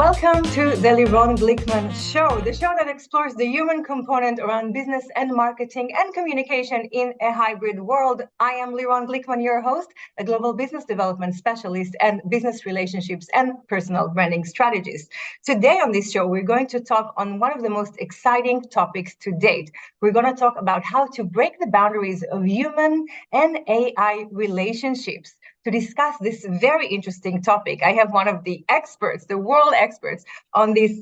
Welcome to the Liron Glickman Show, the show that explores the human component around business and marketing and communication in a hybrid world. I am Liron Glickman, your host, a global business development specialist and business relationships and personal branding strategist. Today on this show, we're going to talk on one of the most exciting topics to date. We're going to talk about how to break the boundaries of human and AI relationships. To discuss this very interesting topic, I have one of the experts, the world experts on this,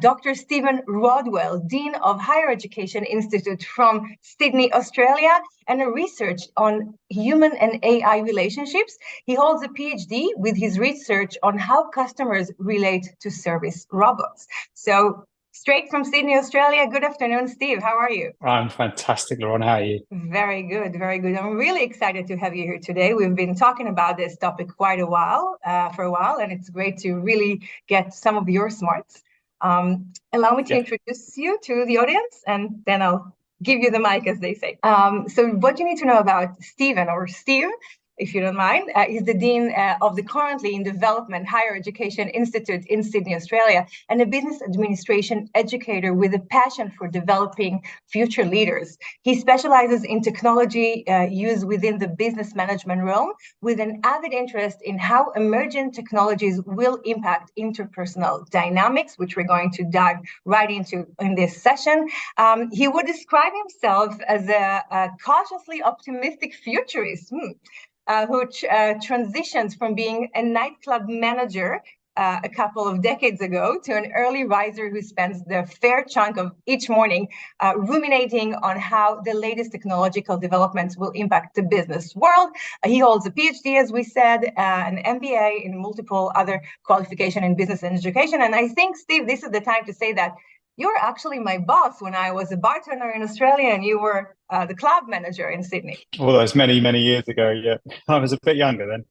Dr. Stephen Rodwell, Dean of Higher Education Institute from Sydney, Australia, and a research on human and AI relationships. He holds a PhD with his research on how customers relate to service robots. So, straight from Sydney, Australia. Good afternoon, Steve. How are you? I'm fantastic, Lauren. How are you? Very good, very good. I'm really excited to have you here today. We've been talking about this topic for a while, and it's great to really get some of your smarts. Allow me to introduce you to the audience, and then I'll give you the mic, as they say. So what you need to know about Stephen, or Steve, if you don't mind, is the Dean of the currently in development Higher Education Institute in Sydney, Australia, and a business administration educator with a passion for developing future leaders. He specializes in technology used within the business management realm, with an avid interest in how emerging technologies will impact interpersonal dynamics, which we're going to dive right into in this session. He would describe himself as a cautiously optimistic futurist. Who transitions from being a nightclub manager a couple of decades ago to an early riser who spends the fair chunk of each morning ruminating on how the latest technological developments will impact the business world. He holds a PhD, as we said, an MBA, in multiple other qualifications in business and education. And I think, Steve, this is the time to say that you're actually my boss when I was a bartender in Australia and you were the club manager in Sydney. Well, that was many, many years ago. Yeah, I was a bit younger then,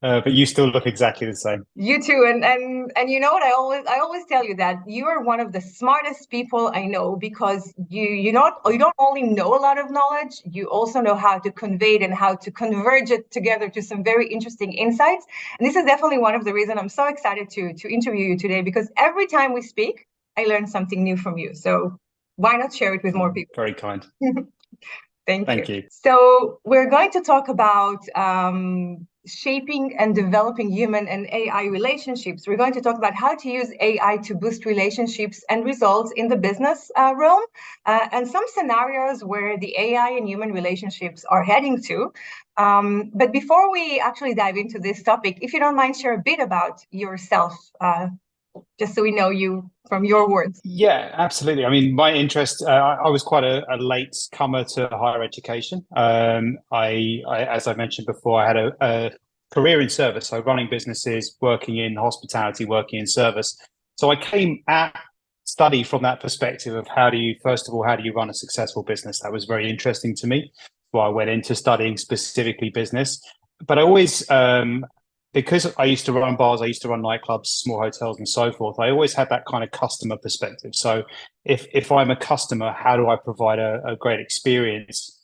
but you still look exactly the same. You too, and you know what? I always tell you that you are one of the smartest people I know, because you don't only know a lot of knowledge, you also know how to convey it and how to converge it together to some very interesting insights. And this is definitely one of the reasons I'm so excited to interview you today, because every time we speak, I learned something new from you. So why not share it with more people? Very kind. Thank you. So we're going to talk about shaping and developing human and AI relationships. We're going to talk about how to use AI to boost relationships and results in the business realm, and some scenarios where the AI and human relationships are heading to. But before we actually dive into this topic, if you don't mind, share a bit about yourself, just so we know you from your words. Yeah, absolutely. I mean, my interest, I was quite a late comer to higher education. I as I mentioned before, I had a career in service, so running businesses, working in hospitality, working in service. So I came at study from that perspective of how do you run a successful business? That was very interesting to me. So I went into studying specifically business, but I always, because I used to run bars, I used to run nightclubs, small hotels, and so forth, I always had that kind of customer perspective. So if I'm a customer, how do I provide a great experience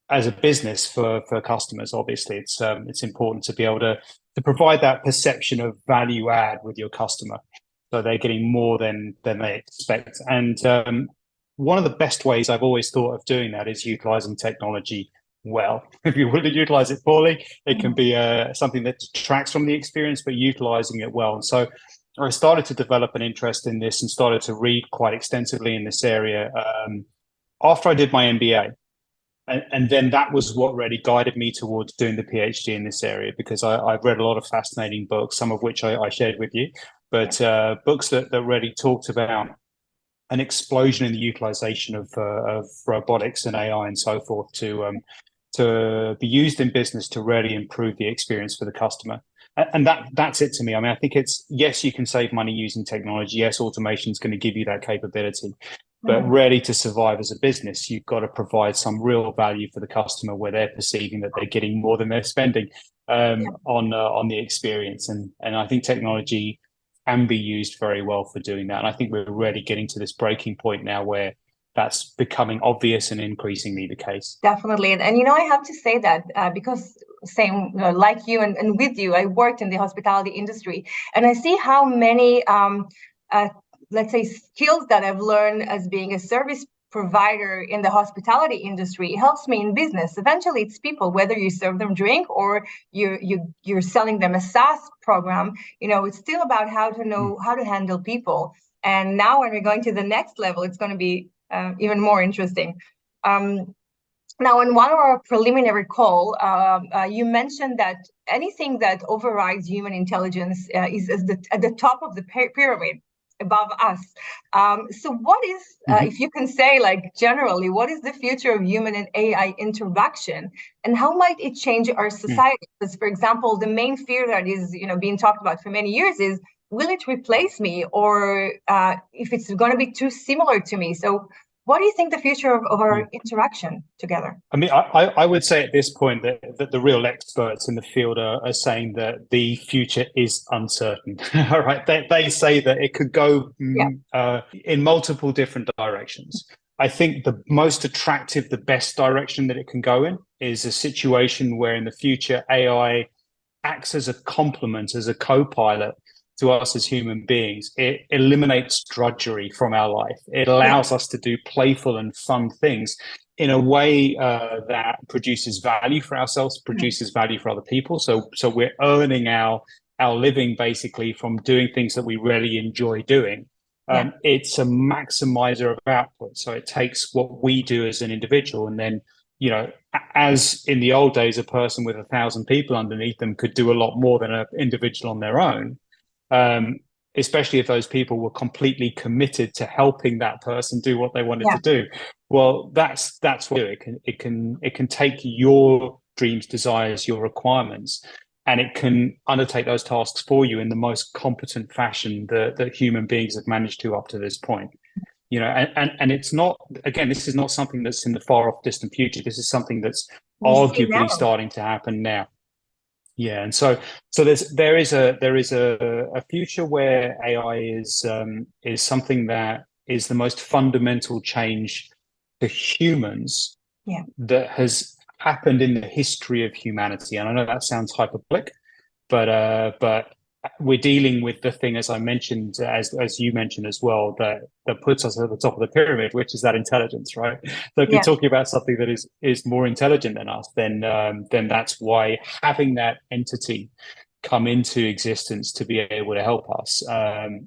as a business for customers? Obviously, it's important to be able to provide that perception of value add with your customer, so they're getting more than they expect. And one of the best ways I've always thought of doing that is utilizing technology well. If you wouldn't utilize it poorly, it can be something that detracts from the experience, but utilizing it well. And so I started to develop an interest in this and started to read quite extensively in this area after I did my MBA. And then that was what really guided me towards doing the PhD in this area, because I've read a lot of fascinating books, some of which I shared with you, but books that really talked about an explosion in the utilization of robotics and AI and so forth to be used in business to really improve the experience for the customer. And that's it to me. I mean, I think it's, yes, you can save money using technology. Yes, automation is going to give you that capability. But really, to survive as a business, you've got to provide some real value for the customer where they're perceiving that they're getting more than they're spending on the experience. And I think technology can be used very well for doing that. And I think we're really getting to this breaking point now where that's becoming obvious and increasingly the case. Definitely. And you know, I have to say that because same like you and with you, I worked in the hospitality industry, and I see how many let's say, skills that I've learned as being a service provider in the hospitality industry helps me in business. Eventually, it's people, whether you serve them drink or you're selling them a SaaS program. It's still about how to know how to handle people. And now when we're going to the next level, it's going to be even more interesting. Now, in one of our preliminary call, you mentioned that anything that overrides human intelligence is at the top of the pyramid, above us. So what is, if you can say, like, generally, what is the future of human and AI interaction, and how might it change our society? Because, for example, the main fear that is, being talked about for many years is, will it replace me, or if it's going to be too similar to me? So what do you think the future of our interaction together? I mean, I would say at this point that the real experts in the field are saying that the future is uncertain. All right, they say that it could go in multiple different directions. I think the most attractive, the best direction that it can go in is a situation where in the future AI acts as a complement, as a co-pilot to us as human beings. It eliminates drudgery from our life. It allows us to do playful and fun things in a way that produces value for ourselves, produces value for other people. So we're earning our living basically from doing things that we really enjoy doing. It's a maximizer of output. So it takes what we do as an individual, and then, as in the old days, a person with 1,000 people underneath them could do a lot more than an individual on their own. Especially if those people were completely committed to helping that person do what they wanted to do. Well, that's what it can take your dreams, desires, your requirements, and it can undertake those tasks for you in the most competent fashion that human beings have managed to up to this point. And it's not, again, this is not something that's in the far off distant future. This is something that's arguably starting to happen now. Yeah, and so there is a future where AI is something that is the most fundamental change to humans that has happened in the history of humanity. And I know that sounds hyperbolic, but we're dealing with the thing, as I mentioned, as you mentioned as well, that puts us at the top of the pyramid, which is that intelligence, right? So if you're talking about something that is more intelligent than us, then that's why having that entity come into existence to be able to help us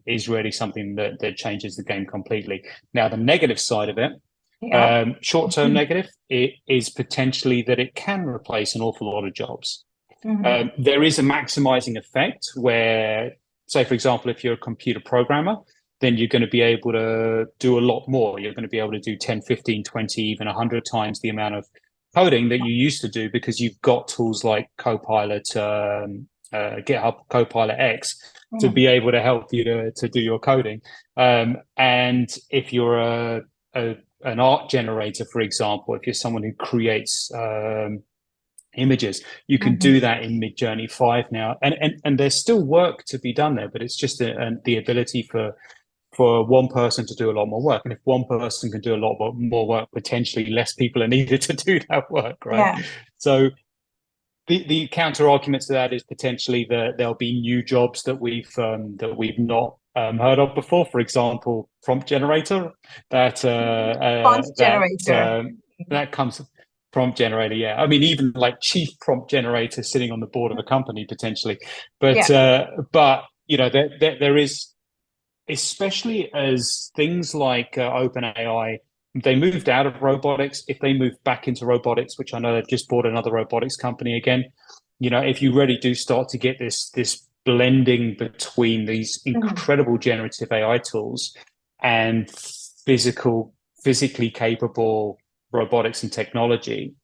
is really something that changes the game completely. Now, the negative side of it, short-term negative, it is potentially that it can replace an awful lot of jobs. There is a maximizing effect where, say, for example, if you're a computer programmer, then you're going to be able to do a lot more. You're going to be able to do 10, 15, 20, even 100 times the amount of coding that you used to do, because you've got tools like Copilot, GitHub Copilot X, to be able to help you to do your coding. And if you're an art generator, for example, if you're someone who creates images, you can do that in Midjourney 5 now, and there's still work to be done there, but it's just the ability for one person to do a lot more work. And if one person can do a lot more work, potentially less people are needed to do that work, right? So the counter argument to that is potentially that there'll be new jobs that we've not heard of before. For example, prompt generator. That comes. Prompt generator, yeah. I mean, even like chief prompt generator sitting on the board of a company potentially, but there is, especially as things like OpenAI, they moved out of robotics. If they move back into robotics, which I know they've just bought another robotics company again, if you really do start to get this blending between these incredible generative AI tools and physically capable robotics and technology,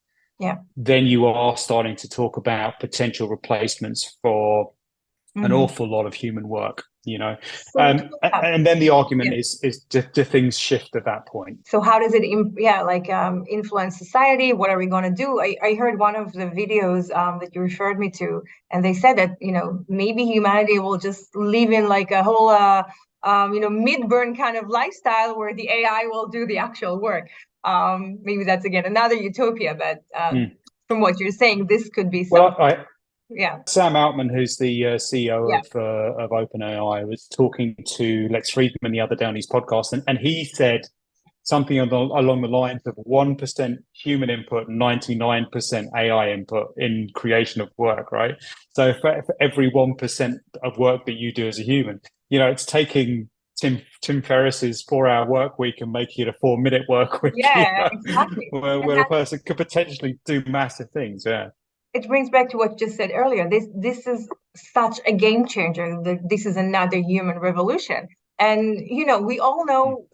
then you are starting to talk about potential replacements for an awful lot of human work, and then the argument is do things shift at that point? So how does it influence society? What are we going to do? I heard one of the videos that you referred me to, and they said that maybe humanity will just live in like a whole mid-burn kind of lifestyle where the AI will do the actual work. Maybe that's again another utopia, but from what you're saying, this could be well. Yeah. Sam Altman, who's the CEO Yeah. of OpenAI, was talking to Lex Friedman the other day on his podcast, and he said something along the lines of 1% human input, 99% AI input in creation of work, right? So for every 1% of work that you do as a human, it's taking Tim Ferriss's 4-hour work week and making it a 4-minute work week, Yeah, exactly. where a person could potentially do massive things. Yeah. It brings back to what you just said earlier. This is such a game changer. This is another human revolution. And we all know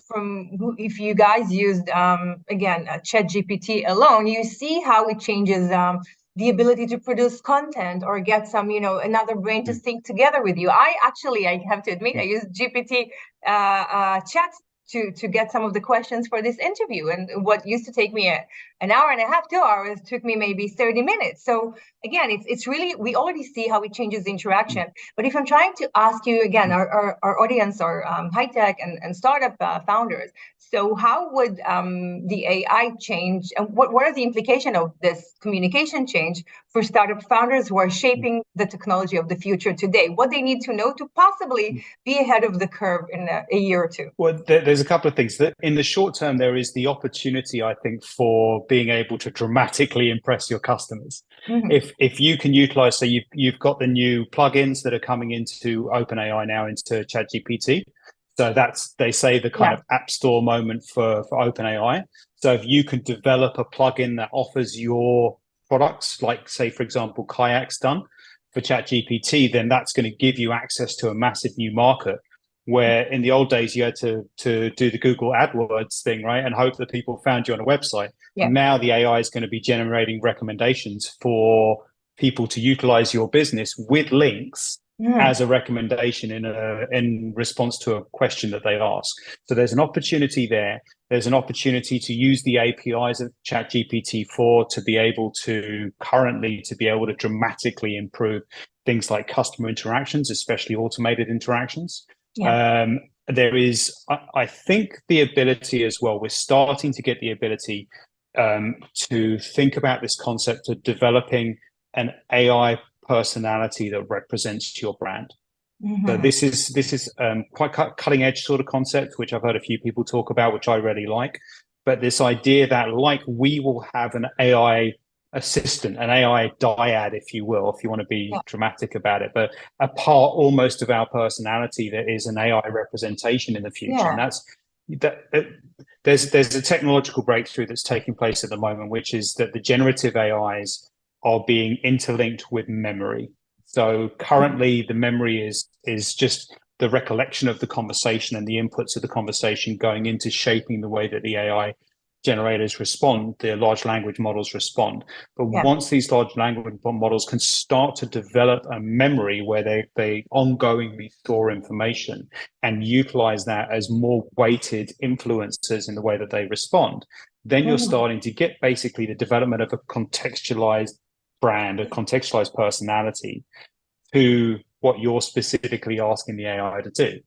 if you guys used again ChatGPT alone, you see how it changes the ability to produce content or get some another brain to sync together with you. I have to admit I used GPT chat to get some of the questions for this interview, and what used to take me an hour and a half, 2 hours, took me maybe 30 minutes. So again, it's really, we already see how it changes the interaction. But if I'm trying to ask you again, our audience are high tech and startup founders. So how would the AI change, and what are the implications of this communication change for startup founders who are shaping the technology of the future today? What they need to know to possibly be ahead of the curve in a year or two? Well, there's a couple of things. That in the short term, there is the opportunity, I think, for being able to dramatically impress your customers. If you can utilize, so you've got the new plugins that are coming into OpenAI now, into ChatGPT. So that's, they say, the kind of app store moment for OpenAI. So if you can develop a plugin that offers your products, like say, for example, Kayak's done for ChatGPT, then that's going to give you access to a massive new market. Where in the old days you had to do the Google AdWords thing, right, and hope that people found you on a website. Yeah. Now the AI is going to be generating recommendations for people to utilize your business with links as a recommendation in response to a question that they ask. So there's an opportunity there. There's an opportunity to use the APIs of ChatGPT-4 to be able to dramatically improve things like customer interactions, especially automated interactions. Yeah. There is, I think, the ability as well. We're starting to get the ability to think about this concept of developing an AI personality that represents your brand. So this is quite cutting edge sort of concept, which I've heard a few people talk about, which I really like. But this idea that, like, we will have an AI assistant, an AI dyad, if you will, if you want to be dramatic about it, but a part almost of our personality that is an AI representation in the future. And there's a technological breakthrough that's taking place at the moment, which is that the generative AIs are being interlinked with memory. So currently the memory is just the recollection of the conversation and the inputs of the conversation going into shaping the way that the AI generators respond, the large language models respond. But once these large language models can start to develop a memory where they ongoingly store information and utilize that as more weighted influencers in the way that they respond, then you're starting to get basically the development of a contextualized brand, a contextualized personality to what you're specifically asking the AI to do.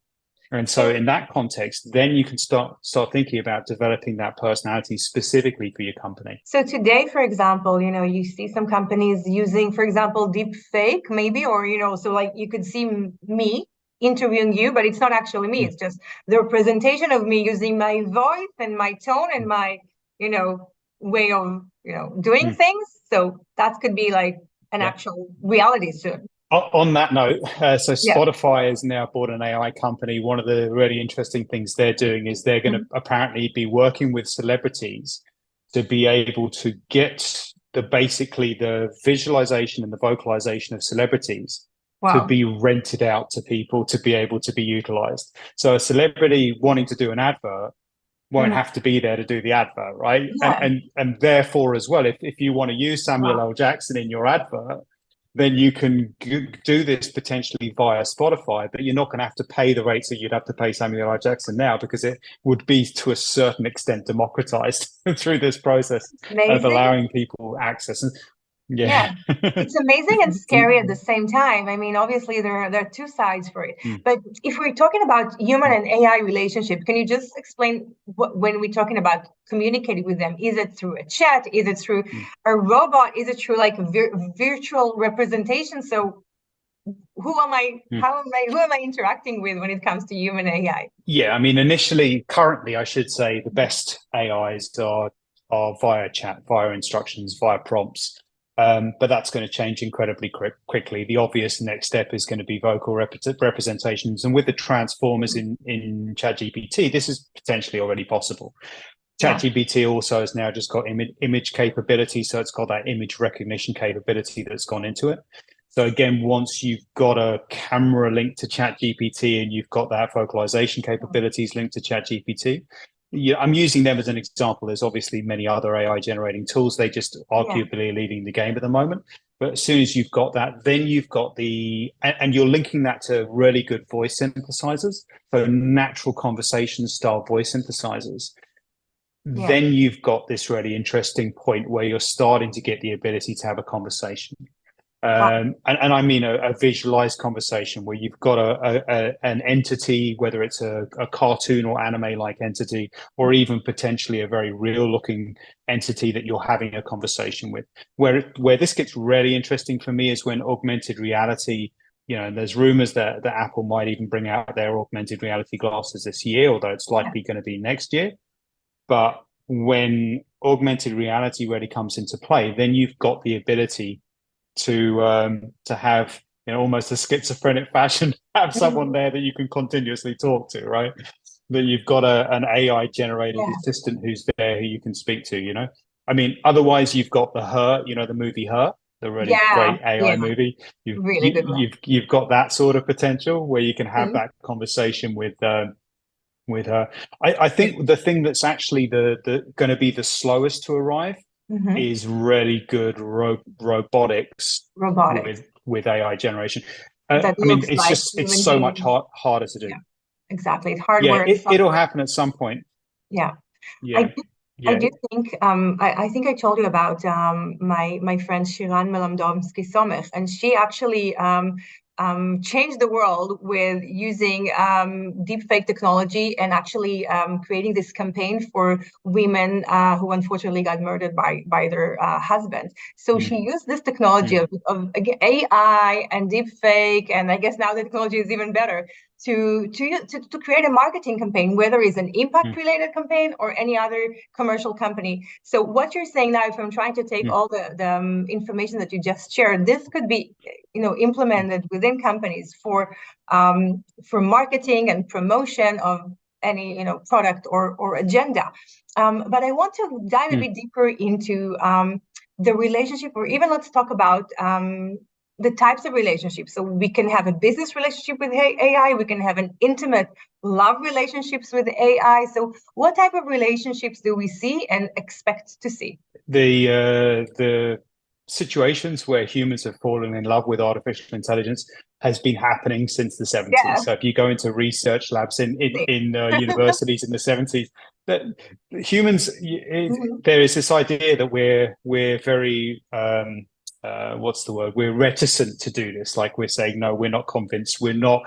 And so in that context, then you can start thinking about developing that personality specifically for your company. So today, for example, you see some companies using, for example, deep fake maybe, or, so like you could see me interviewing you, but it's not actually me. It's just the representation of me using my voice and my tone and my, way of, doing things. So that could be like an actual reality soon. On that note, so Spotify has now bought an AI company. One of the really interesting things they're doing is they're going to apparently be working with celebrities to be able to get basically the visualization and the vocalization of celebrities to be rented out to people to be able to be utilized. So a celebrity wanting to do an advert won't have to be there to do the advert, right? And therefore as well, if you want to use Samuel L. Jackson in your advert, then you can do this potentially via Spotify, but you're not going to have to pay the rates that you'd have to pay Samuel L. Jackson now, because it would be to a certain extent democratized through this process of allowing people access. And Yeah, Yeah. it's amazing and scary at the same time. I mean, obviously there are two sides for it. But if we're talking about human and AI relationship, can you just explain when we're talking about communicating with them? Is it through a chat? Is it through a robot? Is it through like a virtual representation? So who am I interacting with when it comes to human AI? Yeah, I mean, currently, I should say the best AIs are via chat, via instructions, via prompts. But that's going to change incredibly quickly. The obvious next step is going to be vocal representations. And with the transformers in ChatGPT, this is potentially already possible. ChatGPT also has now just got image capability. So it's got that image recognition capability that's gone into it. So again, once you've got a camera linked to ChatGPT and you've got that vocalization capabilities linked to ChatGPT, I'm using them as an example. There's obviously many other AI generating tools. They just arguably are leading the game at the moment. But as soon as you've got that, then you've got and you're linking that to really good voice synthesizers, so natural conversation style voice synthesizers. Then you've got this really interesting point where you're starting to get the ability to have a conversation. And I mean a visualized conversation where you've got an entity, whether it's a cartoon or anime-like entity, or even potentially a very real-looking entity that you're having a conversation with. Where this gets really interesting for me is when augmented reality, there's rumors that Apple might even bring out their augmented reality glasses this year, although it's likely going to be next year. But when augmented reality really comes into play, then you've got the ability to have almost a schizophrenic fashion, have someone there that you can continuously talk to, right? That you've got an AI generated assistant who's there who you can speak to. I mean, otherwise you've got the movie Her, the really great AI movie. You've got that sort of potential where you can have that conversation with her. I think the thing that's actually going to be the slowest to arrive is really good robotics with AI generation. I mean, it's so much harder to do. Yeah, exactly. It's hard work. It'll happen at some point. Yeah. I do think I think I told you about my friend Shiran Melamdovsky Somech, and she actually changed the world with using deepfake technology and actually creating this campaign for women who unfortunately got murdered by their husbands. So she used this technology of AI and deepfake, and I guess now the technology is even better to create a marketing campaign, whether it's an impact-related campaign or any other commercial company. So what you're saying now, if I'm trying to take all the information that you just shared, this could be implemented within companies for marketing and promotion of any product or agenda. But I want to dive a bit deeper into the relationship, or even let's talk about the types of relationships. So we can have a business relationship with AI. We can have an intimate love relationships with AI. So what type of relationships do we see and expect to see? The situations where humans have fallen in love with artificial intelligence has been happening since the 70s. Yeah. So if you go into research labs in universities in the 70s, that humans, there is this idea that we're very what's the word? We're reticent to do this. Like we're saying, no, we're not convinced. We're not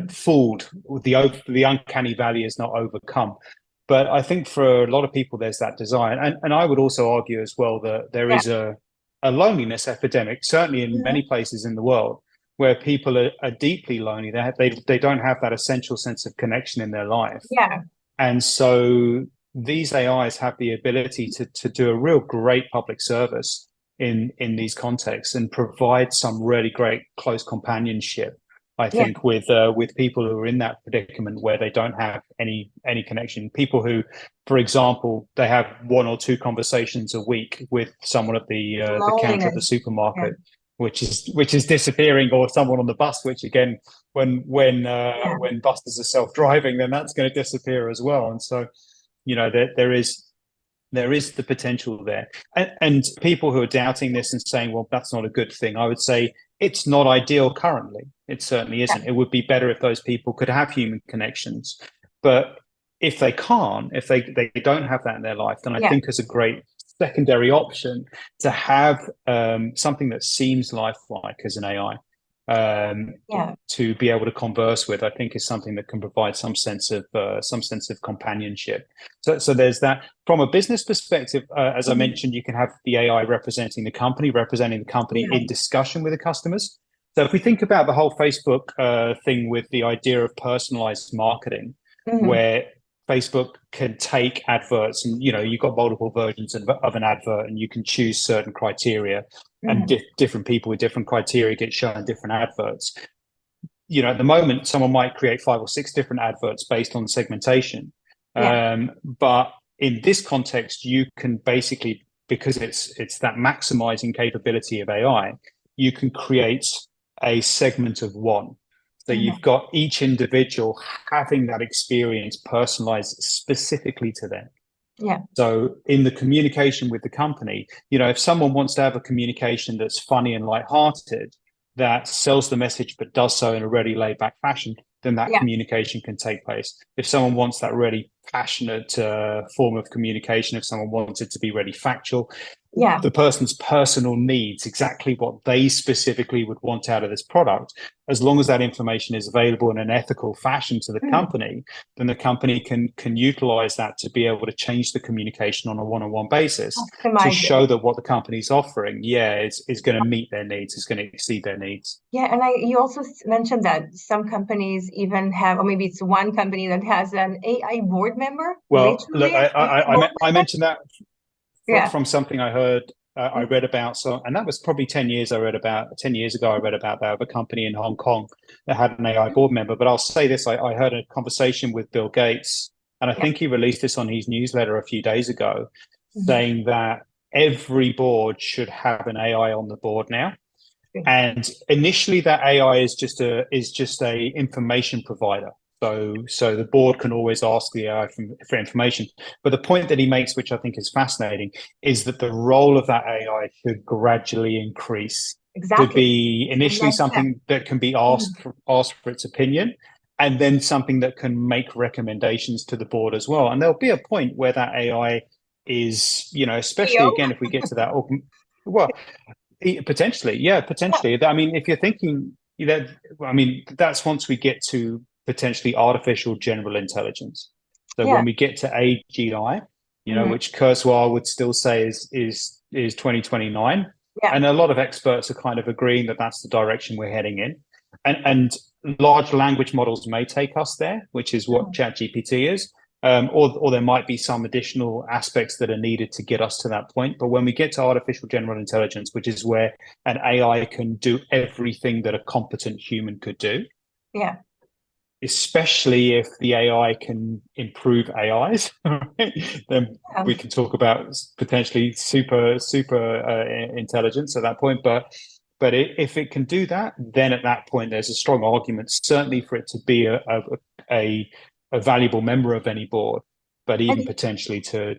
fooled. The uncanny valley is not overcome. But I think for a lot of people, there's that desire. And I would also argue as well that there is a loneliness epidemic, certainly in many places in the world, where people are deeply lonely. They don't have that essential sense of connection in their life. Yeah. And so these AIs have the ability to do a real great public service in these contexts and provide some really great close companionship, I think, with people who are in that predicament where they don't have any connection. People who, for example, they have one or two conversations a week with someone at the counter at the supermarket, which is disappearing, or someone on the bus, which again, when buses are self-driving, then that's going to disappear as well. And so, there is the potential there. And people who are doubting this and saying, well, that's not a good thing, I would say it's not ideal currently. It certainly isn't. It would be better if those people could have human connections. But if they can't, if they don't have that in their life, then I think as a great secondary option to have something that seems lifelike as an AI. To be able to converse with, I think, is something that can provide some sense of companionship. So there's that. From a business perspective, as I mentioned, you can have the AI representing the company in discussion with the customers. So if we think about the whole Facebook thing with the idea of personalized marketing, where Facebook can take adverts and, you've got multiple versions of an advert and you can choose certain criteria and different people with different criteria get shown different adverts. At the moment, someone might create 5 or 6 different adverts based on segmentation. But in this context, you can basically, because it's that maximizing capability of AI, you can create a segment of one. So you've got each individual having that experience personalized specifically to them. So in the communication with the company, if someone wants to have a communication that's funny and lighthearted, that sells the message but does so in a really laid back fashion, then that communication can take place. If someone wants that really passionate form of communication, if someone wants it to be really factual, the person's personal needs, exactly what they specifically would want out of this product, as long as that information is available in an ethical fashion to the company, then the company can utilize that to be able to change the communication on a one-on-one basis to show that what the company's offering, is going to meet their needs, is going to exceed their needs. And you also mentioned that some companies even have, or maybe it's one company that has an AI board member. Well, look, I mentioned that from something I heard, I read about. So, and that was probably 10 years ago, I read about that of a company in Hong Kong that had an AI board member. But I'll say this, I heard a conversation with Bill Gates, and I think he released this on his newsletter a few days ago, saying that every board should have an AI on the board now. And initially that AI is just a information provider. So the board can always ask the AI for information. But the point that he makes, which I think is fascinating, is that the role of that AI should gradually increase to be initially something that can be asked for its opinion, and then something that can make recommendations to the board as well. And there'll be a point where that AI is, especially again, if we get to that, potentially. I mean, if you're thinking, that's once we get to potentially artificial general intelligence. So when we get to AGI, which Kurzweil would still say is 2029, and a lot of experts are kind of agreeing that that's the direction we're heading in, and large language models may take us there, which is what ChatGPT is, or there might be some additional aspects that are needed to get us to that point. But when we get to artificial general intelligence, which is where an AI can do everything that a competent human could do, especially if the AI can improve AIs, then we can talk about potentially super intelligence at that point. But if it can do that, then at that point, there's a strong argument, certainly for it to be a valuable member of any board, but even potentially to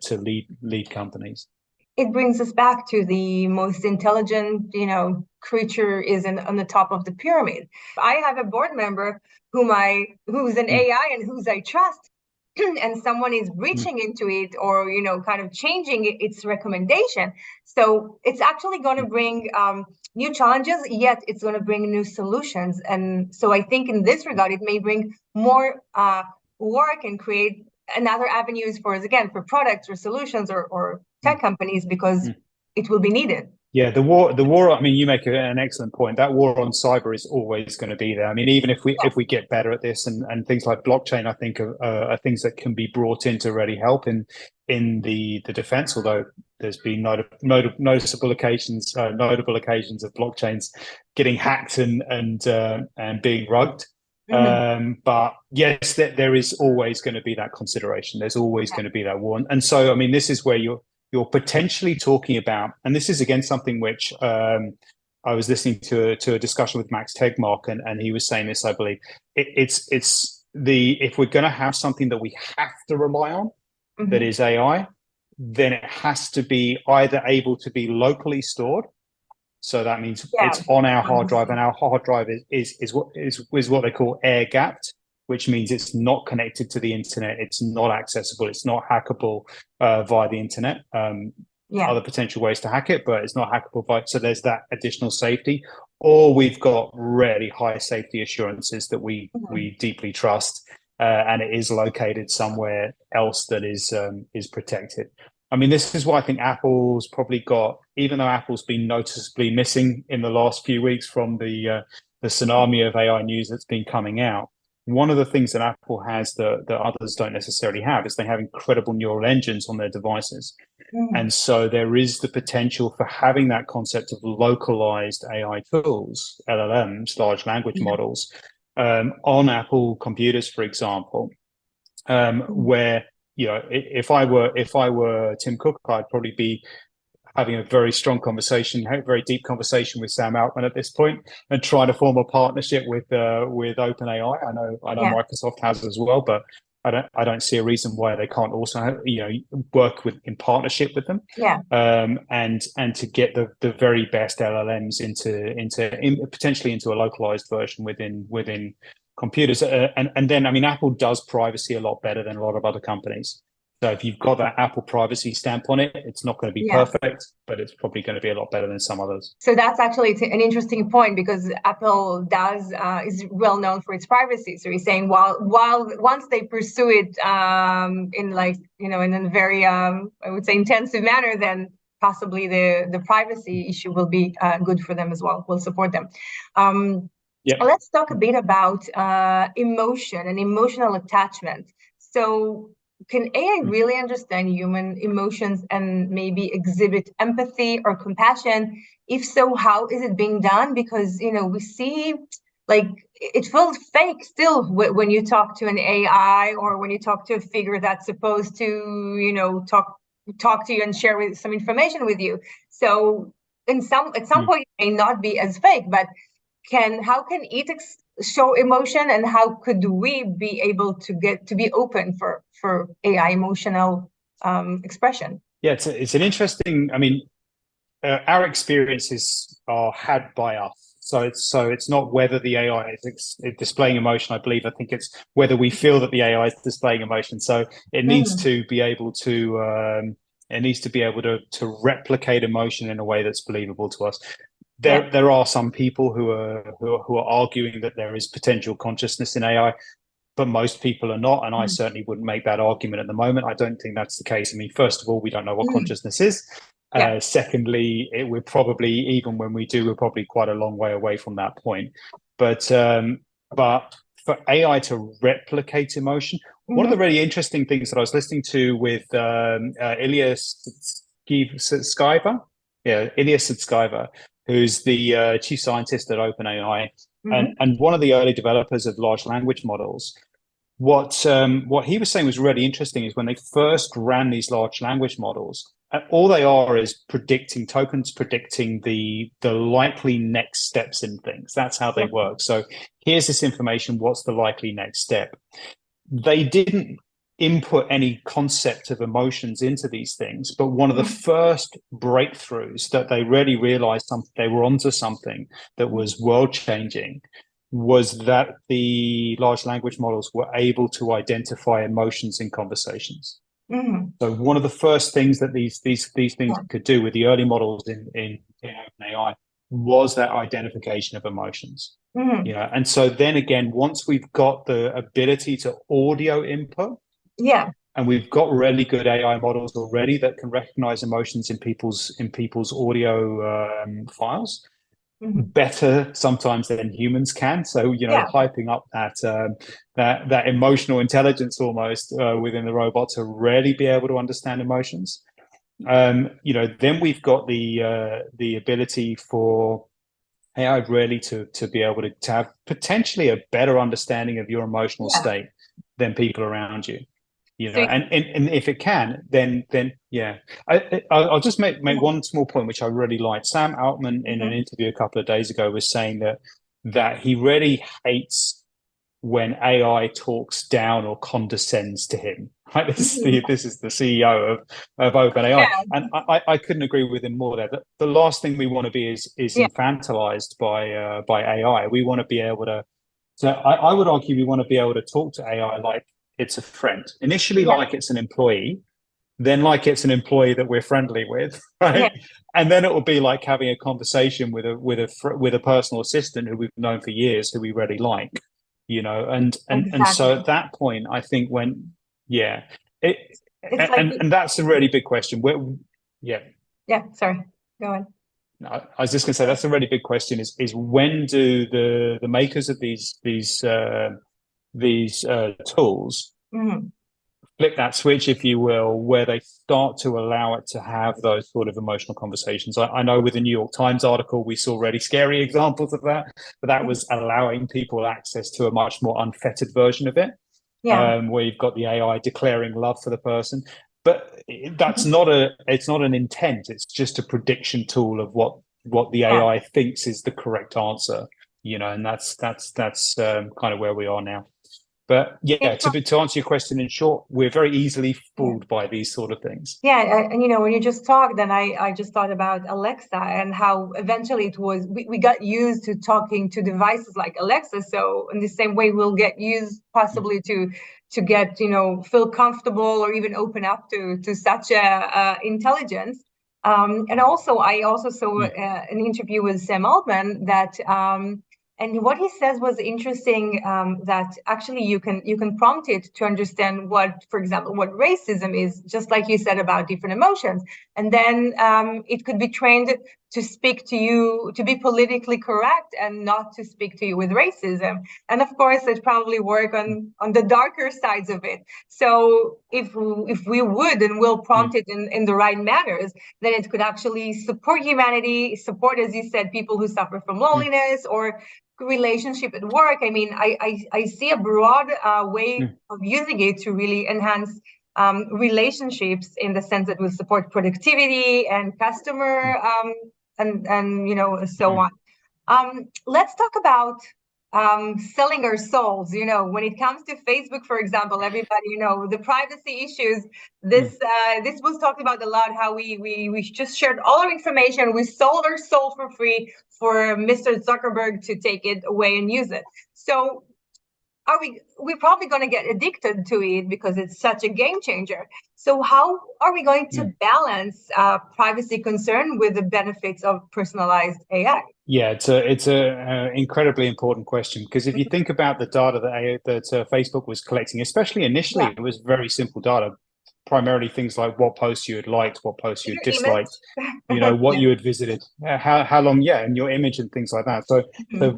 lead companies. It brings us back to the most intelligent, creature is on the top of the pyramid. I have a board member who's an AI and whose I trust, and someone is reaching into it or, kind of changing its recommendation. So it's actually going to bring new challenges, yet it's going to bring new solutions. And so I think in this regard, it may bring more work and create another avenues for products or solutions or tech companies, because it will be needed. Yeah, the war. I mean, you make an excellent point. That war on cyber is always going to be there. I mean, even if we get better at this, and things like blockchain, I think are things that can be brought in to really help in the defense. Although there's been notable occasions of blockchains getting hacked and being rugged. But yes, there is always going to be that consideration. There's always going to be that war, and so I mean, this is where you're potentially talking about, and this is again something which I was listening to a discussion with Max Tegmark, and he was saying this, I believe, if we're going to have something that we have to rely on, that is AI, then it has to be either able to be locally stored. So that means it's on our hard drive, and our hard drive is what they call air gapped, which means it's not connected to the internet, it's not accessible, it's not hackable via the internet. Yeah. other potential ways to hack it, but it's not hackable by, so there's that additional safety. Or we've got really high safety assurances that we deeply trust, and it is located somewhere else that is protected. I mean, this is why I think Apple's probably got, even though Apple's been noticeably missing in the last few weeks from the tsunami of AI news that's been coming out, one of the things that Apple has that others don't necessarily have is they have incredible neural engines on their devices. And so there is the potential for having that concept of localized AI tools, LLMs, large language models, on Apple computers, for example, where, you know, if I were Tim Cook, I'd probably be having a very strong conversation, a very deep conversation with Sam Altman at this point, and trying to form a partnership with OpenAI. I know Microsoft has as well, but I don't see a reason why they can't also, work in partnership with them. And to get the very best LLMs into potentially into a localized version within computers. And then, I mean, Apple does privacy a lot better than a lot of other companies. So if you've got that Apple privacy stamp on it, it's not going to be perfect, but it's probably going to be a lot better than some others. So that's actually an interesting point, because Apple is well known for its privacy. So he's saying while once they pursue it in a very I would say intensive manner, then possibly the privacy issue will be good for them as well. Will support them. Let's talk a bit about emotion and emotional attachment. So can AI really understand human emotions and maybe exhibit empathy or compassion? If so, how is it being done? Because, we see, like, it feels fake still when you talk to an AI, or when you talk to a figure that's supposed to, talk to you and share some information with you. So at some point, it may not be as fake, but how can it show emotion, and how could we be able to be open for AI emotional expression? Yeah, it's an interesting. I mean, our experiences are had by us, so it's not whether the AI is displaying emotion. I think it's whether we feel that the AI is displaying emotion. So it needs to be able to to replicate emotion in a way that's believable to us. There are some people who are arguing that there is potential consciousness in AI, but most people are not, and I certainly wouldn't make that argument at the moment. I don't think that's the case. I mean, first of all, we don't know what consciousness is. Secondly, we're probably, even when we do, we're probably quite a long way away from that point. But for AI to replicate emotion, one of the really interesting things that I was listening to with Ilya Sutskever, who's the chief scientist at OpenAI, and one of the early developers of large language models. What he was saying was really interesting is when they first ran these large language models, all they are is predicting the likely next steps in things. That's how they work. So here's this information. What's the likely next step? They didn't input any concept of emotions into these things, but one of the first breakthroughs that they really realized they were onto something that was world-changing was that the large language models were able to identify emotions in conversations. So one of the first things that these things could do with the early models in OpenAI was that identification of emotions. And so then again, once we've got the ability to audio input, and we've got really good AI models already that can recognize emotions in people's audio files, better sometimes than humans can. So hyping up that emotional intelligence almost within the robot to really be able to understand emotions. Then we've got the ability for AI really to be able to have potentially a better understanding of your emotional state than people around you. And if it can, then I'll just make one small point which I really liked. Sam Altman in an interview a couple of days ago was saying that he really hates when AI talks down or condescends to him. Right? This is the CEO of OpenAI, and I couldn't agree with him more. There, the last thing we want to be is infantilized by AI. We want to be able to. So I would argue we want to be able to talk to AI like it's a friend. Initially, like it's an employee, then like it's an employee that we're friendly with, right? Yeah. And then it will be like having a conversation with a personal assistant who we've known for years, who we really like, and so Exactly. at that point, I think yeah, it, It's like, and that's a really big question. Yeah, yeah, sorry, go on. no, I was just going to say that's a really big question. Is when do the makers of these tools Mm-hmm. flip that switch, if you will, where they start to allow it to have those sort of emotional conversations. I know with the New York Times article, we saw really scary examples of that, but that was allowing people access to a much more unfettered version of it, Yeah. where you've got the AI declaring love for the person. But that's Mhm. not it's not an intent. It's just a prediction tool of what the Yeah. AI thinks is the correct answer, and that's kind of where we are now. But yeah, to answer your question in short, we're very easily Yeah. fooled by these sort of things. Yeah, and when you just talked, then I just thought about Alexa and how eventually we got used to talking to devices like Alexa. So in the same way, we'll get used possibly to get feel comfortable or even open up to such a intelligence. And also, I also saw an interview with Sam Altman that. And what he says was interesting, that actually you can prompt it to understand what, for example, what racism is, just like you said about different emotions. And then it could be trained to speak to you, to be politically correct and not to speak to you with racism. And of course, it probably work on the darker sides of it. So if we would and will prompt it in the right manners, then it could actually support humanity, support, as you said, people who suffer from loneliness or relationship at work. I mean, I see a broad way of using it to really enhance relationships, in the sense that will support productivity and customer and so on. Let's talk about selling our souls. When it comes to Facebook, for example, everybody, the privacy issues. This was talked about a lot. How we just shared all our information. We sold our soul for free for Mr. Zuckerberg to take it away and use it. So we're probably going to get addicted to it because it's such a game changer. So how are we going to balance privacy concern with the benefits of personalized AI? Yeah, it's a incredibly important question, because if you think about the data that Facebook was collecting, especially initially, Yeah. it was very simple data, primarily things like what posts you had liked, what posts you had Your image. disliked, what Yeah. you had visited, how long, and your image and things like that. So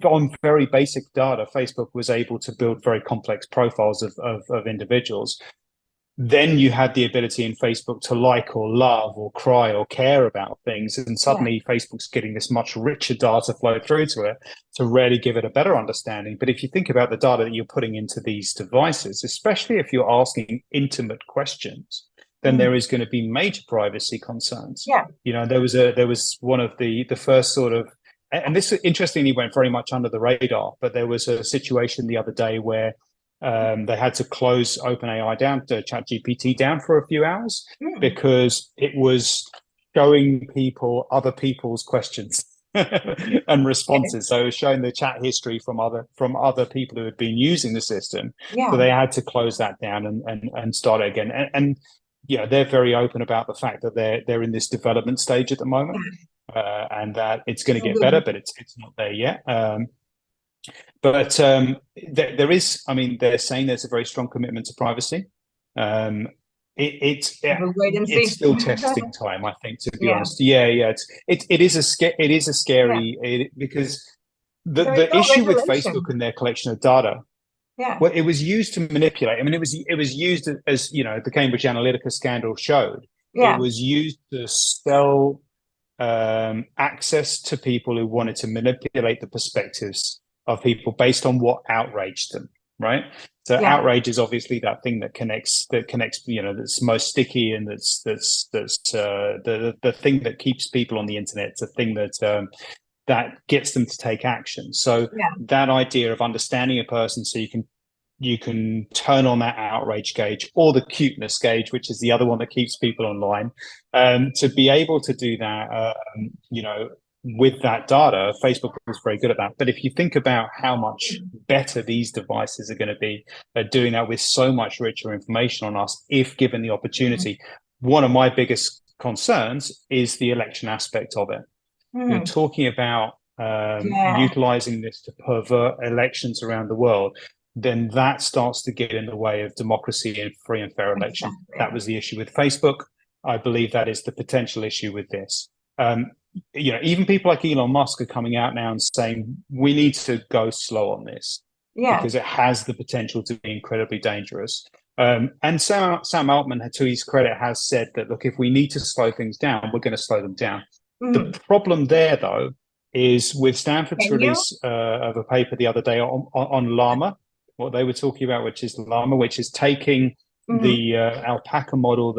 on very basic data, Facebook was able to build very complex profiles of individuals. Then you had the ability in Facebook to like or love or cry or care about things. And suddenly Facebook's getting this much richer data flow through to it to really give it a better understanding. But if you think about the data that you're putting into these devices, especially if you're asking intimate questions, then there is going to be major privacy concerns. Yeah. There was one of the first sort of, and this interestingly went very much under the radar, but there was a situation the other day where they had to close OpenAI down, to ChatGPT down for a few hours because it was showing people other people's questions and responses. So it was showing the chat history from other people who had been using the system. Yeah. So they had to close that down and start it again. And they're very open about the fact that they're in this development stage at the moment, and that it's going to get better, but it's not there yet. But there is, they're saying there's a very strong commitment to privacy. It's still testing time, I think, to be honest. Yeah. It is a scary because the issue with Facebook and their collection of data. Yeah. Well, it was used to manipulate. It was used as the Cambridge Analytica scandal showed. Yeah. It was used to sell access to people who wanted to manipulate the perspectives of people based on what outraged them, right? So outrage is obviously that thing that connects, that's most sticky, and that's the thing that keeps people on the internet. It's a thing that gets them to take action. So that idea of understanding a person, so you can turn on that outrage gauge or the cuteness gauge, which is the other one that keeps people online, to be able to do that, with that data. Facebook was very good at that. But if you think about how much better these devices are going to be at doing that with so much richer information on us, if given the opportunity, one of my biggest concerns is the election aspect of it. You're talking about utilizing this to pervert elections around the world, then that starts to get in the way of democracy and free and fair election. Exactly. That was the issue with Facebook. I believe that is the potential issue with this. Even people like Elon Musk are coming out now and saying we need to go slow on this because it has the potential to be incredibly dangerous. And Sam Altman, to his credit, has said that, look, if we need to slow things down, we're going to slow them down. The problem there, though, is with Stanford's release of a paper the other day on Llama, what they were talking about, which is Llama, which is taking the alpaca model,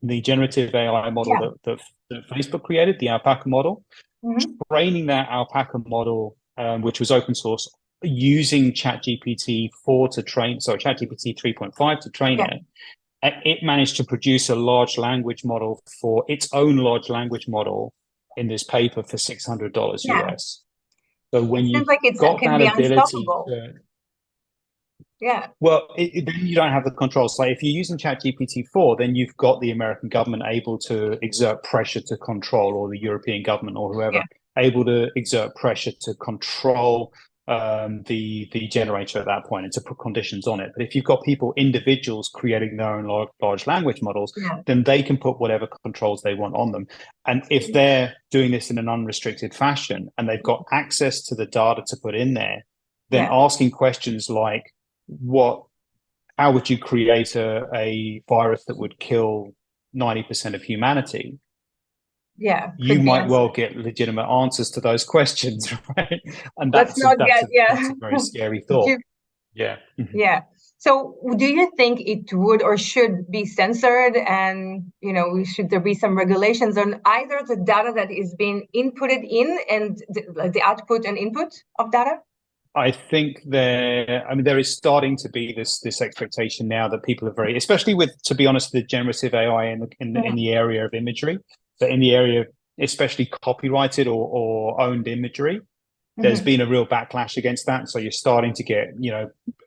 the generative AI model that Facebook created, the alpaca model, training that alpaca model, which was open source, using ChatGPT 3.5 to train it. It managed to produce a large language model for its own large language model in this paper for $600 US. So when you've got that ability well, then you don't have the controls. Like if you're using ChatGPT 4, then you've got the American government able to exert pressure to control, or the European government or whoever, able to exert pressure to control the generator at that point and to put conditions on it. But if you've got individuals creating their own large language models, then they can put whatever controls they want on them. And if they're doing this in an unrestricted fashion and they've got access to the data to put in there, then asking questions like, how would you create a virus that would kill 90% of humanity? You might well get legitimate answers to those questions, right? And that's a very scary thought. So do you think it would or should be censored, and should there be some regulations on either the data that is being inputted in and the output and input of data? I think there is starting to be this expectation now that people are especially with, to be honest, the generative AI in the area of imagery, but in the area of especially copyrighted or owned imagery, there's been a real backlash against that. So you're starting to get,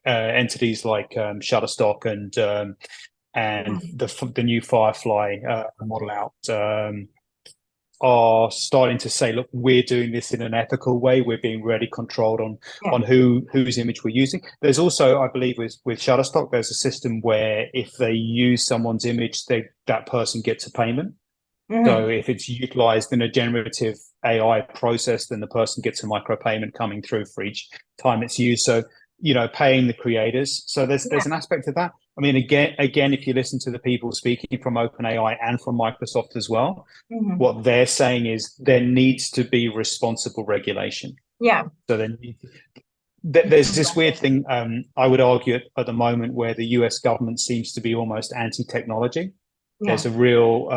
entities like Shutterstock and the new Firefly model out are starting to say, look, we're doing this in an ethical way. We're being really controlled on whose image we're using. There's also, I believe, with Shutterstock, there's a system where if they use someone's image, that person gets a payment. So if it's utilized in a generative AI process, then the person gets a micropayment coming through for each time it's used. So, paying the creators. So there's an aspect of that. I mean, again, if you listen to the people speaking from OpenAI and from Microsoft as well, what they're saying is there needs to be responsible regulation. So there's this weird thing, I would argue at the moment, where the US government seems to be almost anti-technology. There's a real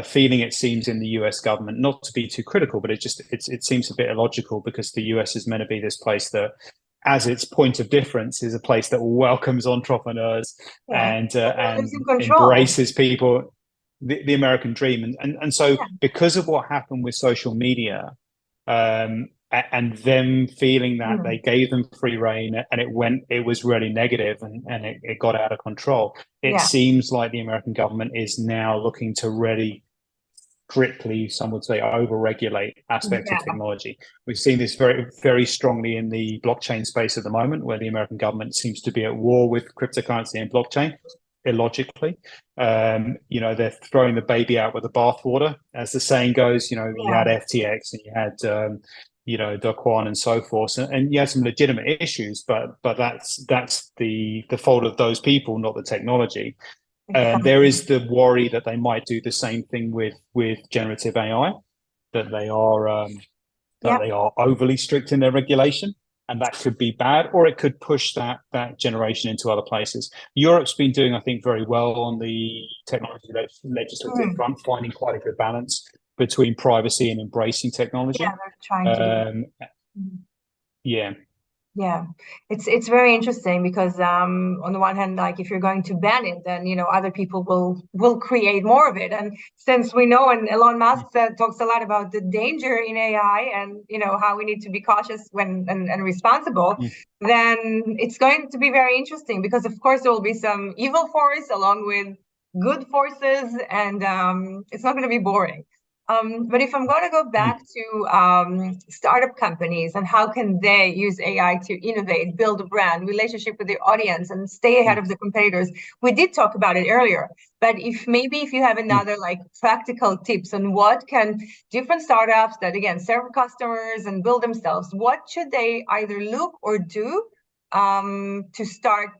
feeling, it seems, in the US government, not to be too critical, but it seems a bit illogical, because the US is meant to be this place that, as its point of difference, is a place that welcomes entrepreneurs and embraces people, the American dream. And so because of what happened with social media, and them feeling that they gave them free reign and it was really negative and it got out of control. It seems like the American government is now looking to really strictly, some would say, over-regulate aspects of technology. We've seen this very, very strongly in the blockchain space at the moment, where the American government seems to be at war with cryptocurrency and blockchain, illogically. They're throwing the baby out with the bathwater, as the saying goes. You had FTX and you had Do Kwon and so forth, and you had some legitimate issues, but that's the fault of those people, not the technology. There is the worry that they might do the same thing with generative AI, that they are overly strict in their regulation, and that could be bad, or it could push that generation into other places. Europe's been doing, I think, very well on the technology legislative front, finding quite a good balance between privacy and embracing technology. They're trying to. It's very interesting, because on the one hand, like, if you're going to ban it, then other people will create more of it. And since we know, and Elon Musk talks a lot about the danger in AI, and how we need to be cautious and responsible, then it's going to be very interesting, because of course there will be some evil force along with good forces, and it's not going to be boring. But if I'm going to go back to startup companies and how can they use AI to innovate, build a brand, relationship with the audience, and stay ahead of the competitors, we did talk about it earlier. But if you have another like practical tips on what can different startups that again serve customers and build themselves, what should they either look or do to start,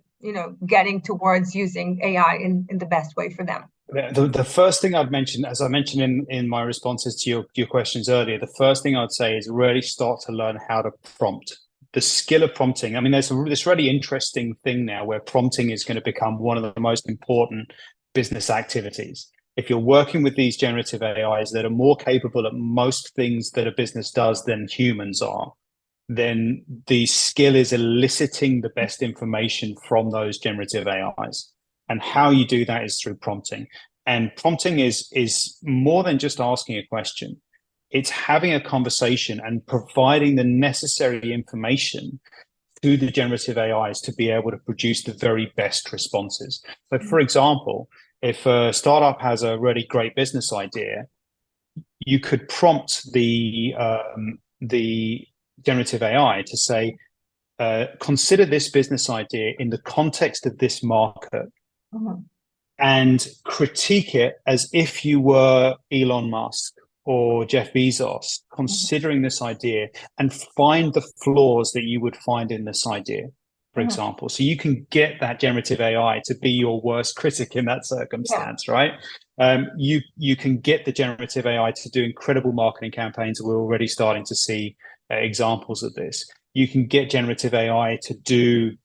getting towards using AI in the best way for them? The first thing I'd mention, as I mentioned in my responses to your questions earlier, the first thing I'd say is really start to learn how to prompt. The skill of prompting. I mean, there's this really interesting thing now where prompting is going to become one of the most important business activities. If you're working with these generative AIs that are more capable at most things that a business does than humans are, then the skill is eliciting the best information from those generative AIs. And how you do that is through prompting. And prompting is more than just asking a question. It's having a conversation and providing the necessary information to the generative AIs to be able to produce the very best responses. So, for example, if a startup has a really great business idea, you could prompt the generative AI to say, consider this business idea in the context of this market. And critique it as if you were Elon Musk or Jeff Bezos, considering this idea, and find the flaws that you would find in this idea, for example. So you can get that generative AI to be your worst critic in that circumstance, right? You can get the generative AI to do incredible marketing campaigns. We're already starting to see examples of this. You can get generative AI to do,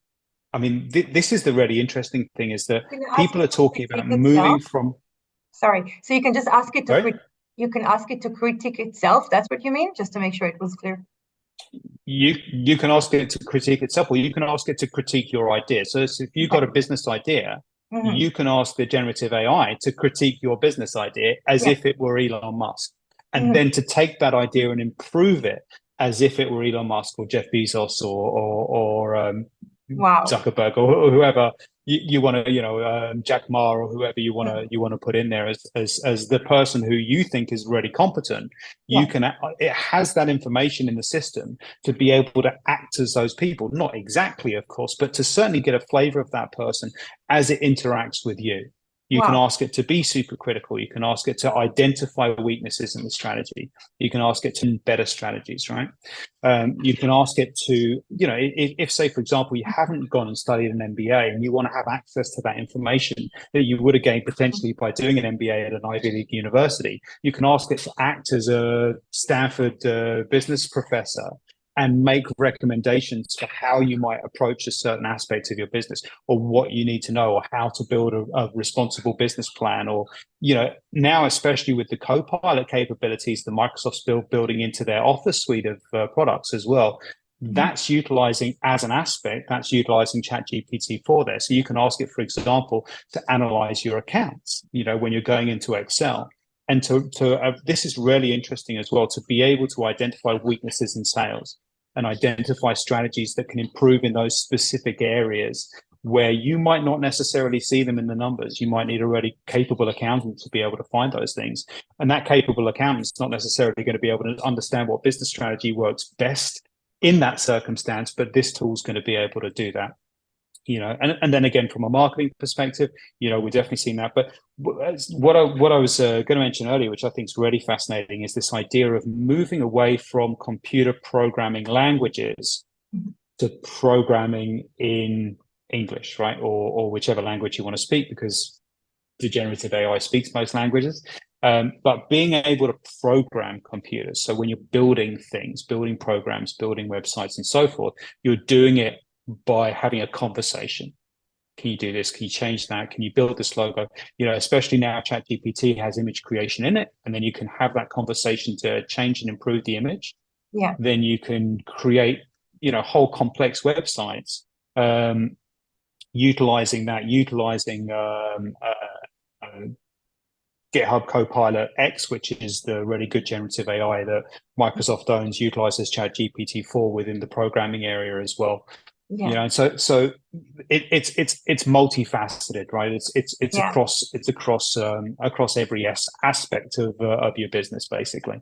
I mean, this is the really interesting thing, is that people are talking about moving from. Sorry, so you can just ask it to you can ask it to critique itself. That's what you mean? Just to make sure it was clear. You can ask it to critique itself, or you can ask it to critique your idea. So if you've got a business idea, you can ask the generative AI to critique your business idea as if it were Elon Musk, and then to take that idea and improve it as if it were Elon Musk or Jeff Bezos or Zuckerberg or whoever you want to, Jack Ma or whoever you want to put in there as the person who you think is really competent. It has that information in the system to be able to act as those people, not exactly, of course, but to certainly get a flavor of that person as it interacts with you. You can ask it to be super critical. You can ask it to identify weaknesses in the strategy. You can ask it to better strategies, right? You can ask it to, if say, for example, you haven't gone and studied an MBA and you want to have access to that information that you would have gained potentially by doing an MBA at an Ivy League university, you can ask it to act as a Stanford business professor and make recommendations for how you might approach a certain aspect of your business, or what you need to know, or how to build a responsible business plan. Or, now, especially with the Copilot capabilities, the Microsoft's building into their Office suite of products as well, that's utilizing as an aspect, that's utilizing ChatGPT for there. So you can ask it, for example, to analyze your accounts, when you're going into Excel. And this is really interesting as well, to be able to identify weaknesses in sales and identify strategies that can improve in those specific areas where you might not necessarily see them in the numbers. You might need a really capable accountant to be able to find those things. And that capable accountant is not necessarily going to be able to understand what business strategy works best in that circumstance, but this tool is going to be able to do that. And then again, from a marketing perspective, we're definitely seeing that. But what I was going to mention earlier, which I think is really fascinating, is this idea of moving away from computer programming languages to programming in English, right? Or whichever language you want to speak, because the generative AI speaks most languages. But being able to program computers. So when you're building things, building programs, building websites and so forth, you're doing it by having a conversation. Can you do this? Can you change that? Can you build this logo? Especially now ChatGPT has image creation in it, and then you can have that conversation to change and improve the image. Then you can create, whole complex websites, utilizing GitHub Copilot X, which is the really good generative AI that Microsoft owns, utilizes ChatGPT 4 within the programming area as well. You know, so it's multifaceted, right? It's Yeah. across every aspect of your business, basically.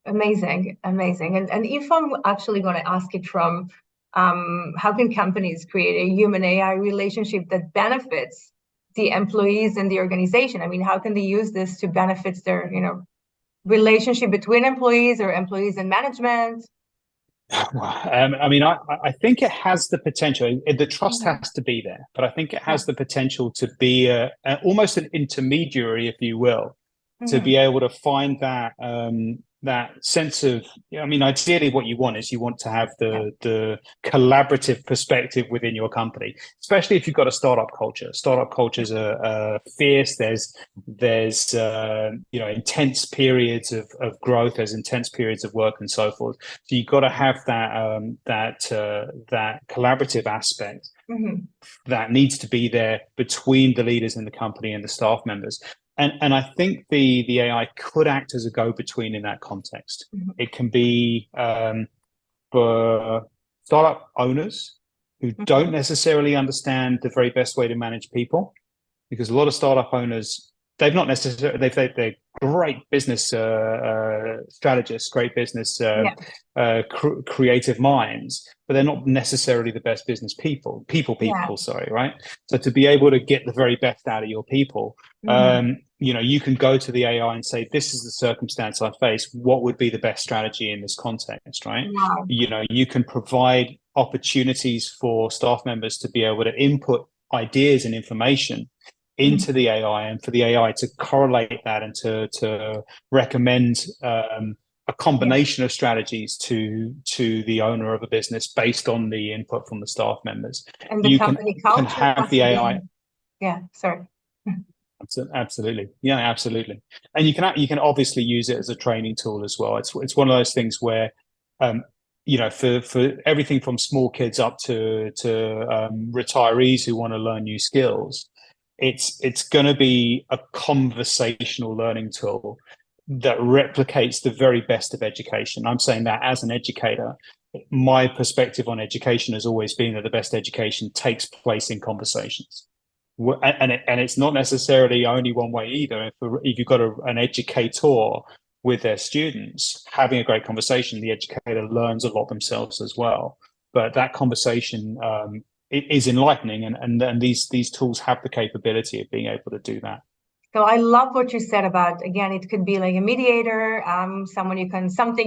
Amazing, amazing. And if I'm actually going to ask it from how can companies create a human AI relationship that benefits the employees and the organization? I mean, how can they use this to benefit their, relationship between employees or employees and management? I mean, I think it has the potential. The trust has to be there, but I think it has the potential to be almost an intermediary, if you will, to be able to find that sense of. I mean, ideally, what you want is you want to have the collaborative perspective within your company, especially if you've got a startup culture. Startup cultures are fierce. There's intense periods of growth. There's intense periods of work and so forth. So you've got to have that collaborative aspect that needs to be there between the leaders in the company and the staff members. And I think the AI could act as a go-between in that context. It can be for startup owners who don't necessarily understand the very best way to manage people, because a lot of startup owners, they've not necessarily, they're great business strategists, great business creative minds, but they're not necessarily the best business people, sorry, right? So to be able to get the very best out of your people, you can go to the AI and say, this is the circumstance I face. What would be the best strategy in this context, right? Wow. You can provide opportunities for staff members to be able to input ideas and information into the AI, and for the AI to correlate that and to recommend a combination of strategies to the owner of a business based on the input from the staff members. And the company culture can have the AI. Sorry. Absolutely. Yeah, absolutely. And you can obviously use it as a training tool as well. It's one of those things where for everything from small kids up to retirees who want to learn new skills, it's going to be a conversational learning tool that replicates the very best of education. I'm saying that as an educator, my perspective on education has always been that the best education takes place in conversations. And it's not necessarily only one way either. If you've got an educator with their students having a great conversation, the educator learns a lot themselves as well. But that conversation it is enlightening, and these tools have the capability of being able to do that. So I love what you said about, again, it could be like a mediator, something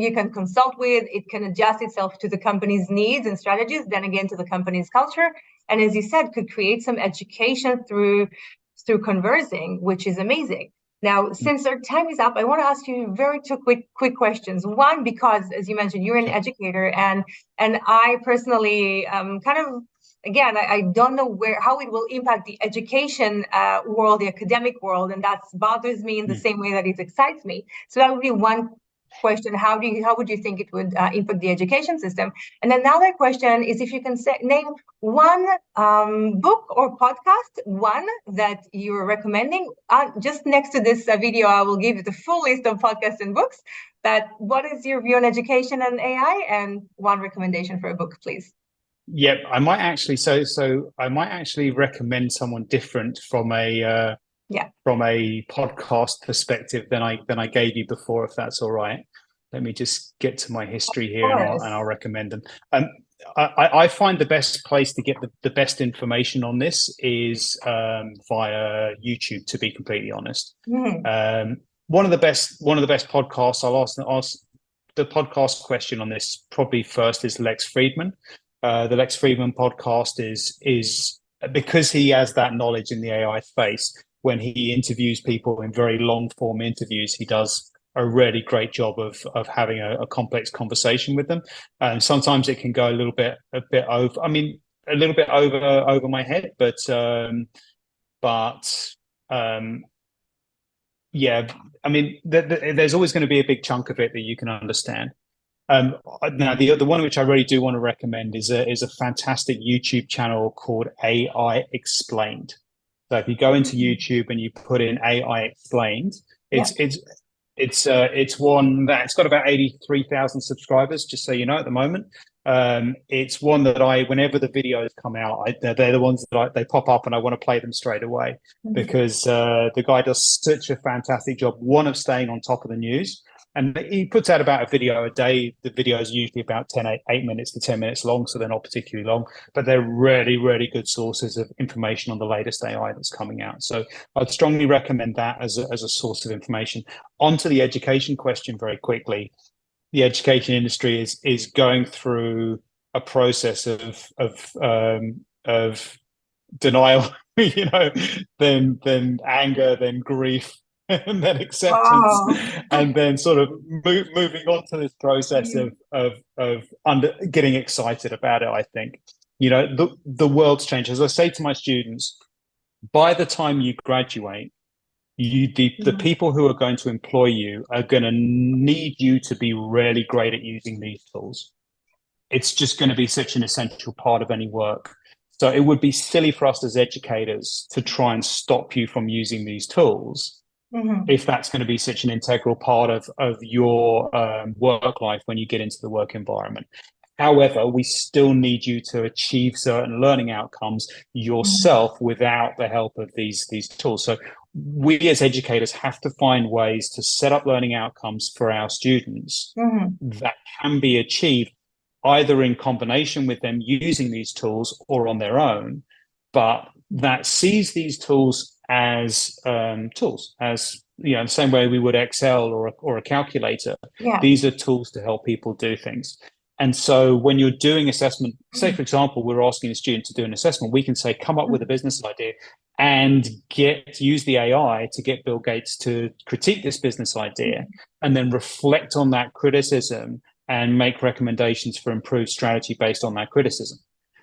you can consult with. It can adjust itself to the company's needs and strategies, then again to the company's culture. And as you said, could create some education through conversing, which is amazing. Now, since our time is up, I want to ask you two quick questions. One, because as you mentioned, you're an educator, and I personally again, I don't know how it will impact the education world, the academic world, and that bothers me in the same way that it excites me. So that would be one question. How would you think it would impact the education system? And another question is if you can name one book or podcast, one that you're recommending. Just next to this video, I will give you the full list of podcasts and books. But what is your view on education and AI? And one recommendation for a book, please. Yep, I might actually. So I might actually recommend someone different from a podcast perspective than I gave you before, if that's all right. Let me just get to my history here, and I'll recommend them. I find the best place to get the best information on this is via YouTube. To be completely honest, one of the best podcasts. I'll ask the podcast question on this probably first is Lex Friedman. The Lex Friedman podcast is because he has that knowledge in the AI space. When he interviews people in very long form interviews, he does a really great job of having a complex conversation with them. And sometimes it can go a little bit over. I mean, a little bit over my head, but yeah. I mean, there's always going to be a big chunk of it that you can understand. Now, the one which I really do want to recommend is a fantastic YouTube channel called AI Explained. So if you go into YouTube and you put in AI Explained, it's one that's got about 83,000 subscribers, just so you know, at the moment. It's one that whenever the videos come out, they're the ones that they pop up and I want to play them straight away because the guy does such a fantastic job, one, of staying on top of the news. And he puts out about a video a day. The video is usually about 8 minutes to 10 minutes long, so they're not particularly long, but they're really, really good sources of information on the latest AI that's coming out. So I'd strongly recommend that as a source of information. Onto the education question very quickly. The education industry is going through a process of denial, then anger, then grief, and then acceptance, and then sort of moving on to this process of getting excited about it. I think the world's changed. As I say to my students, by the time you graduate, the people who are going to employ you are going to need you to be really great at using these tools. It's just going to be such an essential part of any work. So it would be silly for us as educators to try and stop you from using these tools if that's going to be such an integral part of your work life when you get into the work environment. However, we still need you to achieve certain learning outcomes yourself without the help of these tools. So we as educators have to find ways to set up learning outcomes for our students that can be achieved either in combination with them using these tools or on their own, but that sees these tools as tools, as the same way we would Excel or a calculator. These are tools to help people do things. And so when you're doing assessment, say, for example, we're asking a student to do an assessment, we can say, come up with a business idea and use the AI to get Bill Gates to critique this business idea and then reflect on that criticism and make recommendations for improved strategy based on that criticism.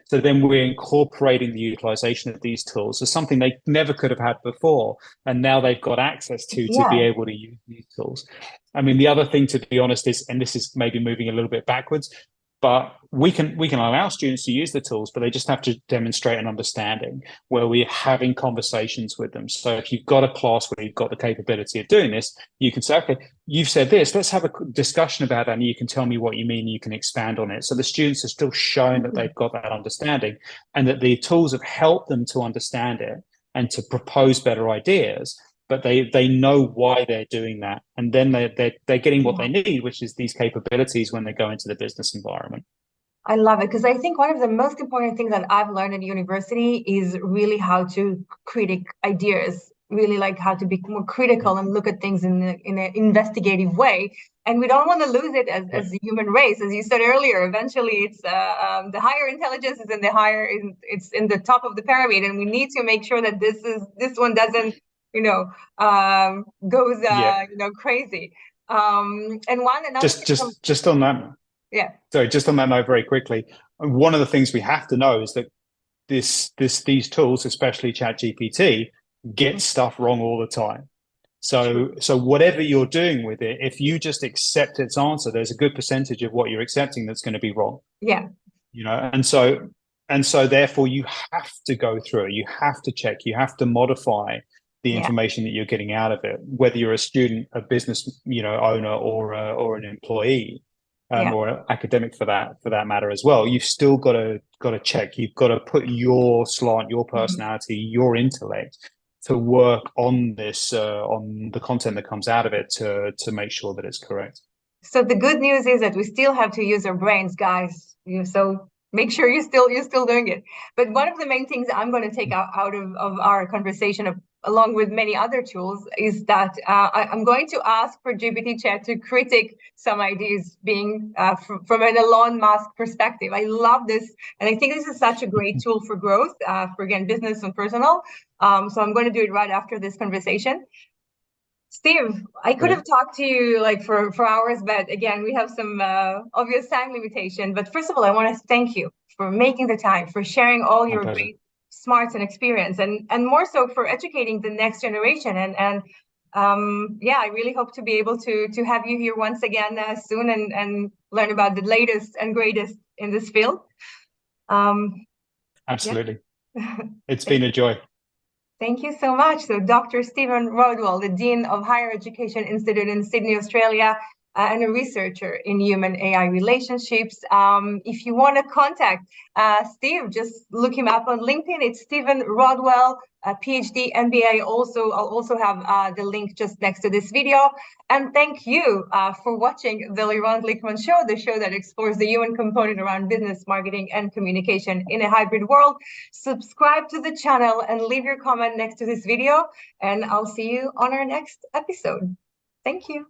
So then we're incorporating the utilization of these tools as something they never could have had before. And now they've got access to be able to use these tools. I mean, the other thing, to be honest, is, and this is maybe moving a little bit backwards, but we can allow students to use the tools, but they just have to demonstrate an understanding where we're having conversations with them. So if you've got a class where you've got the capability of doing this, you can say, okay, you've said this, let's have a discussion about that, and you can tell me what you mean, you can expand on it. So the students are still showing that they've got that understanding and that the tools have helped them to understand it and to propose better ideas, but they know why they're doing that. And then they're getting what they need, which is these capabilities when they go into the business environment. I love it, because I think one of the most important things that I've learned at university is really how to critique ideas, really like how to be more critical and look at things in an investigative way. And we don't want to lose it as the human race. As you said earlier, eventually it's the higher intelligence is it's in the top of the pyramid, and we need to make sure that this one doesn't goes crazy. Just on that. Yeah. Sorry, just on that note, very quickly, one of the things we have to know is that these tools, especially ChatGPT, get stuff wrong all the time. So whatever you're doing with it, if you just accept its answer, there's a good percentage of what you're accepting that's going to be wrong. Yeah. And so therefore you have to go through it. You have to check. You have to modify the information that you're getting out of it, whether you're a student, a business owner, or an employee. Or an academic for that matter as well. You've still got to check. You've got to put your slant, your personality, your intellect to work on this, on the content that comes out of it to make sure that it's correct. So the good news is that we still have to use our brains, guys. So make sure you're still doing it. But one of the main things I'm going to take out of our conversation, along with many other tools, is that I'm going to ask for GPT Chat to critique some ideas being from an Elon Musk perspective. I love this, and I think this is such a great tool for growth, for again business and personal. So I'm going to do it right after this conversation. Steve, I could have talked to you for hours, but again, we have some obvious time limitation. But first of all, I want to thank you for making the time, for sharing all your great smarts and experience, and more so for educating the next generation. And I really hope to be able to have you here once again soon and learn about the latest and greatest in this field. Absolutely. It's been a joy. Thank you so much. So Dr. Stephen Rodwell, the Dean of Higher Education Institute in Sydney, Australia, and a researcher in human AI relationships. If you want to contact Steve, just look him up on LinkedIn. It's Stephen Rodwell, PhD, MBA. I'll also have the link just next to this video. And thank you for watching the Liron Glickman Show, the show that explores the human component around business, marketing, and communication in a hybrid world. Subscribe to the channel and leave your comment next to this video. And I'll see you on our next episode. Thank you.